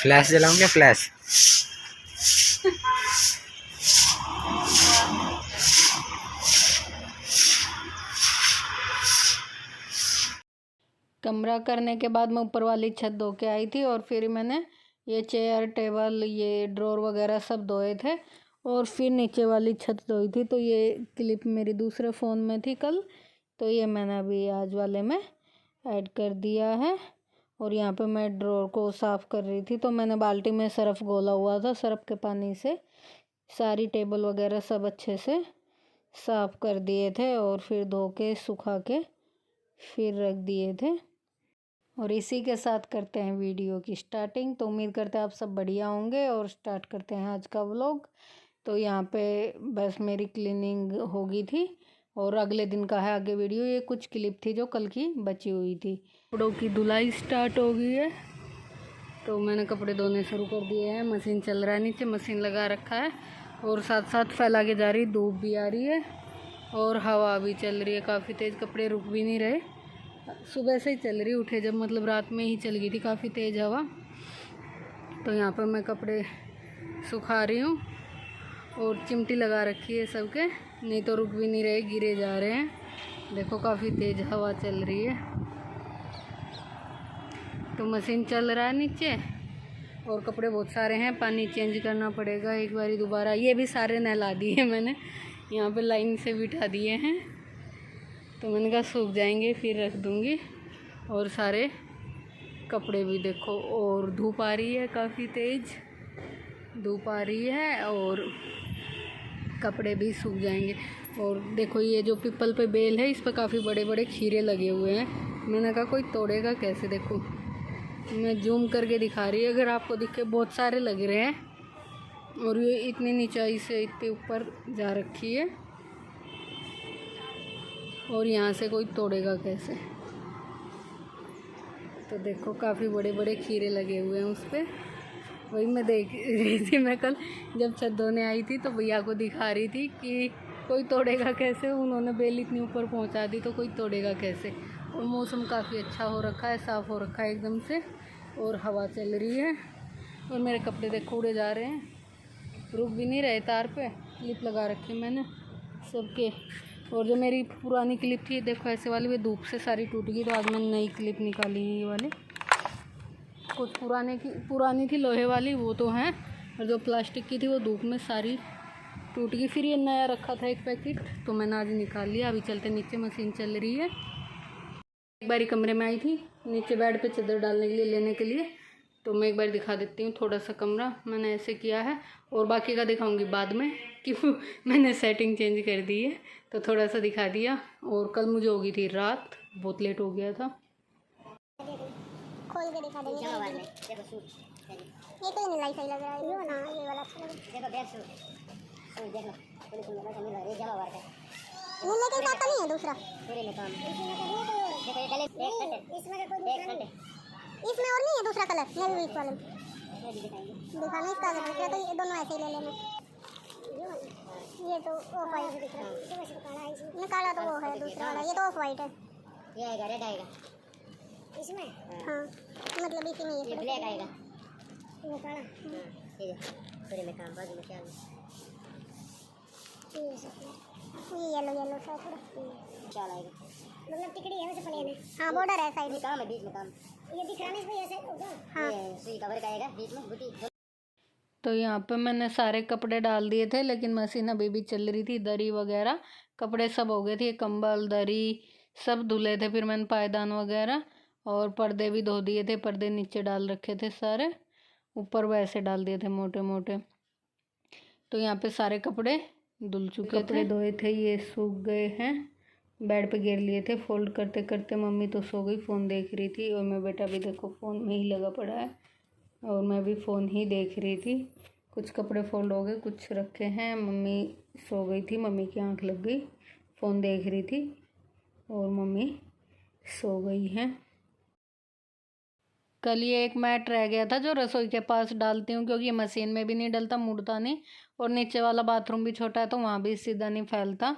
Flash जलाऊं क्या? Flash. कमरा करने के बाद मैं ऊपर वाली छत धो के आई थी और फिर मैंने ये चेयर टेबल ये ड्रॉर वगैरह सब धोए थे और फिर नीचे वाली छत धोई थी। तो ये क्लिप मेरी दूसरे फ़ोन में थी कल, तो ये मैंने अभी आज वाले में ऐड कर दिया है। और यहाँ पे मैं ड्रॉर को साफ़ कर रही थी, तो मैंने बाल्टी में सरफ़ घोला हुआ था। सरफ़ के पानी से सारी टेबल वगैरह सब अच्छे से साफ़ कर दिए थे और फिर धो के सुखा के फिर रख दिए थे। और इसी के साथ करते हैं वीडियो की स्टार्टिंग। तो उम्मीद करते हैं आप सब बढ़िया होंगे और स्टार्ट करते हैं आज का व्लॉग। तो यहाँ पे बस मेरी क्लीनिंग हो गई थी और अगले दिन का है आगे वीडियो। ये कुछ क्लिप थी जो कल की बची हुई थी। कपड़ों की धुलाई स्टार्ट हो गई है, तो मैंने कपड़े धोने शुरू कर दिए हैं। मशीन चल रहा है, नीचे मशीन लगा रखा है और साथ साथ फैला के जा रही, धूप भी आ रही है और हवा भी चल रही है काफ़ी तेज़। कपड़े रुक भी नहीं रहे, सुबह से ही चल रही, उठे जब मतलब रात में ही चल गई थी काफ़ी तेज़ हवा। तो यहाँ पर मैं कपड़े सुखा रही हूँ और चिमटी लगा रखी है सबके, नहीं तो रुक भी नहीं रहे, गिरे जा रहे हैं। देखो काफ़ी तेज़ हवा चल रही है। तो मशीन चल रहा है नीचे और कपड़े बहुत सारे हैं, पानी चेंज करना पड़ेगा एक बारी दोबारा। ये भी सारे नहला दिए मैंने, यहाँ पे लाइन से बिठा दिए हैं। तो मैंने कहा सूख जाएंगे फिर रख दूँगी। और सारे कपड़े भी देखो, और धूप आ रही है, काफ़ी तेज़ धूप आ रही है और कपड़े भी सूख जाएंगे। और देखो ये जो पीपल पे बेल है, इस पर काफ़ी बड़े बड़े खीरे लगे हुए हैं। मैंने कहा कोई तोड़ेगा कैसे। देखो मैं जूम करके दिखा रही है, अगर आपको दिखे बहुत सारे लग रहे हैं और ये इतनी नीचाई से इतने ऊपर जा रखी है और यहाँ से कोई तोड़ेगा कैसे। तो देखो काफ़ी बड़े बड़े खीरे लगे हुए हैं उस पर। वही मैं देख रही थी, मैं कल जब छत धोने आई थी तो भैया को दिखा रही थी कि कोई तोड़ेगा कैसे। उन्होंने बेल इतनी ऊपर पहुंचा दी तो कोई तोड़ेगा कैसे। और मौसम काफ़ी अच्छा हो रखा है, साफ़ हो रखा है एकदम से और हवा चल रही है। और मेरे कपड़े देखो उड़े जा रहे हैं, रुक भी नहीं रहे। तार पे क्लिप लगा रखी मैंने सबके। और जो मेरी पुरानी क्लिप थी देखो ऐसे वाली, वे धूप से सारी टूट गई, तो आज मैंने नई क्लिप निकाली है ये वाली। कुछ पुरानी थी लोहे वाली, वो तो हैं, और जो प्लास्टिक की थी वो धूप में सारी टूट गई। फिर ये नया रखा था एक पैकेट, तो मैंने आज निकाल लिया। अभी चलते नीचे, मशीन चल रही है। एक बारी कमरे में आई थी नीचे बेड पे चादर डालने के लिए, लेने के लिए। तो मैं एक बार दिखा देती हूँ थोड़ा सा कमरा मैंने ऐसे किया है, और बाकी का दिखाऊंगी बाद में क्यों मैंने सेटिंग चेंज कर दी है। तो थोड़ा सा दिखा दिया। और कल मुझे हो गई थी रात, बहुत लेट हो गया था। खोल के दिखा देंगे में। देखो सूट, ये तो नहीं सही लग रहा है, ये ना ये वाला अच्छा लग रहा है। देखो बैक सूट देख लो, थोड़ी सुंदर लग रहा है, ये जमा वर्क है। नहीं लेकिन साथ नहीं है दूसरा, पूरे में काम। देखो ये गले एक कट है, इसमें का कोई दूसरा नहीं है, इसमें और नहीं है दूसरा कलर। नेवी ब्लू वाला ये भी दिखाएंगे, दिखाना इसका अगर तो ये दोनों ऐसे ही ले लेना। ये तो ऑफ वाइट दिख रहा है, ये काला तो वो है दूसरा वाला, ये तो ऑफ वाइट है। ये आएगा रेड आएगा इसमें, हाँ मतलब इसी में ये ब्लैक आएगा, वो काला। ये पूरे में काम, बाजू में क्या है, ये येलो सा थोड़ा क्या आएगा, मतलब टिकड़ी है वैसे प्लेन है। हाँ बॉर्डर है साइड में, काम है बीच में काम, ये दिख रहा है इसमें ऐसे होगा। हाँ ये सुई कवर का आएगा बीच में बूटी। तो यहाँ पे मैंने सारे कपड़े डाल दिए थे, लेकिन मशीन अभी भी चल रही थी। दरी वगैरह कपड़े सब हो गए थे, कंबल दरी सब धुले थे। फिर मैंने पायदान वगैरह और पर्दे भी धो दिए थे। पर्दे नीचे डाल रखे थे सारे, ऊपर वैसे डाल दिए थे मोटे मोटे। तो यहाँ पे सारे कपड़े धुल चुके थे, कपड़े धोए थे ये सूख गए हैं। बेड पे गिर लिए थे फोल्ड करते करते। मम्मी तो सो गई, फ़ोन देख रही थी, और मैं बेटा भी देखो फ़ोन में ही लगा पड़ा है, और मैं भी फ़ोन ही देख रही थी। कुछ कपड़े फोल्ड हो गए, कुछ रखे हैं। मम्मी सो गई थी, मम्मी की आंख लग गई, फ़ोन देख रही थी और मम्मी सो गई हैं। कल ये एक मैट रह गया था जो रसोई के पास डालती हूँ, क्योंकि ये मशीन में भी नहीं डलता, मुड़ता नहीं, और नीचे वाला बाथरूम भी छोटा है तो वहाँ भी सीधा नहीं फैलता।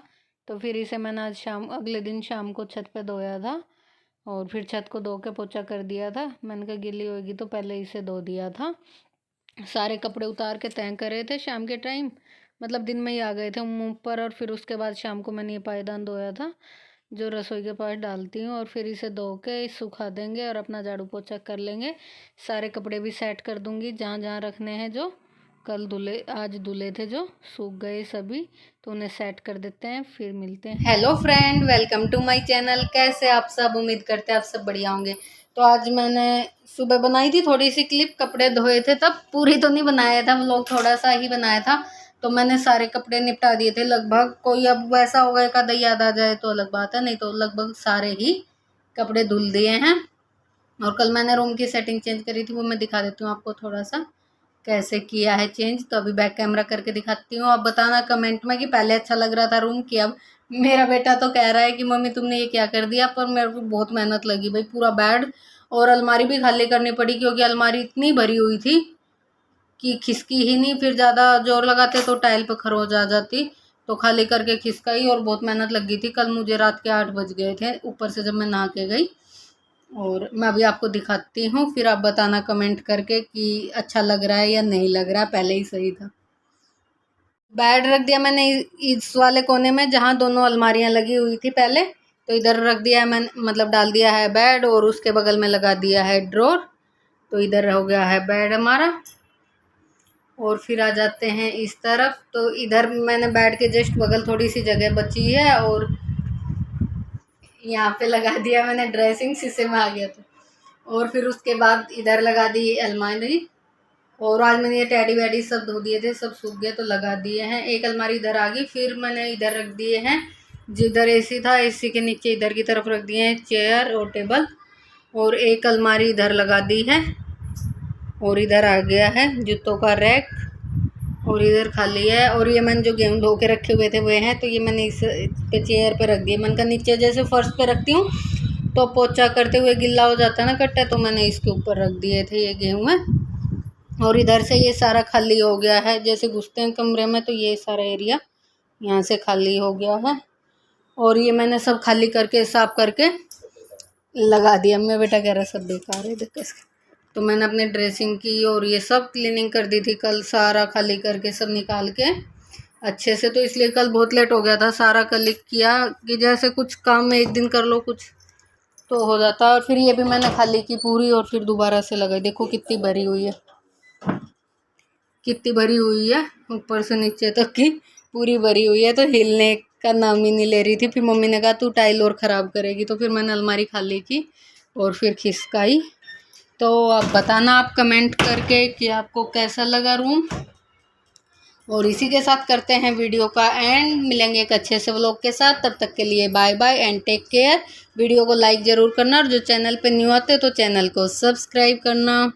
तो फिर इसे मैंने आज अगले दिन शाम को छत पे धोया था। और फिर छत को धो के पोछा कर दिया था। मैंने कहा गीली होगी तो पहले इसे धो दिया था। सारे कपड़े उतार के तय करे थे शाम के टाइम, मतलब दिन में ही आ गए थे मुँह पर। और फिर उसके बाद शाम को मैंने ये पायदान धोया था जो रसोई के पास डालती हूँ, और फिर इसे धो के सुखा देंगे और अपना झाड़ू पोछा कर लेंगे। सारे कपड़े भी सेट कर दूँगी जहाँ जहाँ रखने हैं, जो कल धुले आज धुले थे जो सूख गए सभी, तो उन्हें सेट कर देते हैं, फिर मिलते हैं। Hello friend, welcome to my channel. कैसे आप सब? उम्मीद करते हैं आप सब बढ़िया होंगे। तो आज मैंने सुबह बनाई थी थोड़ी सी क्लिप, कपड़े धोए थे तब, पूरी तो नहीं बनाया था व्लॉग, थोड़ा सा ही बनाया था। तो मैंने सारे कपड़े निपटा दिए थे लगभग। कोई अब वैसा होगा एक आधा याद आ जाए तो अलग बात है, नहीं तो लगभग सारे ही कपड़े धुल दिए हैं। और कल मैंने रूम की सेटिंग चेंज करी थी, वो मैं दिखा देती हूँ आपको थोड़ा सा कैसे किया है चेंज। तो अभी बैक कैमरा करके दिखाती हूँ। आप बताना कमेंट में कि पहले अच्छा लग रहा था रूम की अब। मेरा बेटा तो कह रहा है कि मम्मी तुमने ये क्या कर दिया, पर मेरे को बहुत मेहनत लगी भाई। पूरा बेड और अलमारी भी खाली करनी पड़ी, क्योंकि अलमारी इतनी भरी हुई थी कि खिसकी ही नहीं। फिर ज़्यादा जोर लगाते तो टाइल पर खरोच आ जाती, तो खाली करके खिसकाई और बहुत मेहनत लगी थी। कल मुझे रात के 8 बज गए थे ऊपर से जब मैं नहा के गई। और मैं अभी आपको दिखाती हूँ, फिर आप बताना कमेंट करके कि अच्छा लग रहा है या नहीं लग रहा है, पहले ही सही था। बेड रख दिया मैंने इस वाले कोने में जहाँ दोनों अलमारियाँ लगी हुई थी पहले, तो इधर रख दिया है मैंने, मतलब डाल दिया है बेड, और उसके बगल में लगा दिया है ड्रॉर। तो इधर हो गया है बेड हमारा। और फिर आ जाते हैं इस तरफ, तो इधर मैंने बेड के जस्ट बगल थोड़ी सी जगह बची है, और यहाँ पे लगा दिया मैंने ड्रेसिंग, शीशे में आ गया था। और फिर उसके बाद इधर लगा दी अलमारी। और आज मैंने ये टेडी वेडी सब धो दिए थे, सब सूख गए तो लगा दिए हैं। एक अलमारी इधर आ गई। फिर मैंने इधर रख दिए हैं, जिधर एसी था एसी के नीचे इधर की तरफ रख दिए हैं चेयर और टेबल। और एक अलमारी इधर लगा दी है। और इधर आ गया है जूतों का रैक, और इधर खाली है। और ये मैंने जो गेहूँ धो के रखे हुए थे वे हैं, तो ये मैंने इस पे चेयर पे रख दिए। मैंने कहा नीचे जैसे फर्श पे रखती हूँ तो पोछा करते हुए गिल्ला हो जाता है ना कट्टा, तो मैंने इसके ऊपर रख दिए थे ये गेहूँ है। और इधर से ये सारा खाली हो गया है, जैसे घुसते हैं कमरे में तो ये सारा एरिया यहाँ से खाली हो गया है। और ये मैंने सब खाली करके साफ करके लगा दिया। मेरा बेटा कह रहा सब बेकार है देख इसका। तो मैंने अपने ड्रेसिंग की और ये सब क्लीनिंग कर दी थी कल, सारा खाली करके सब निकाल के अच्छे से। तो इसलिए कल बहुत लेट हो गया था। सारा कल किया कि जैसे कुछ काम में एक दिन कर लो कुछ तो हो जाता। और फिर ये भी मैंने खाली की पूरी, और फिर दोबारा से लगाई। देखो कितनी भरी हुई है, कितनी भरी हुई है, ऊपर से नीचे तक की पूरी भरी हुई है। तो हिलने का नाम ही नहीं ले रही थी। फिर मम्मी ने कहा तू टाइल और ख़राब करेगी, तो फिर मैंने अलमारी खाली की और फिर खिसकाई। तो आप बताना आप कमेंट करके कि आपको कैसा लगा रूम। और इसी के साथ करते हैं वीडियो का एंड। मिलेंगे एक अच्छे से व्लॉग के साथ, तब तक के लिए bye bye and take care. Video को लाइक ज़रूर करना, और जो चैनल पे न्यू आते तो चैनल को सब्सक्राइब करना।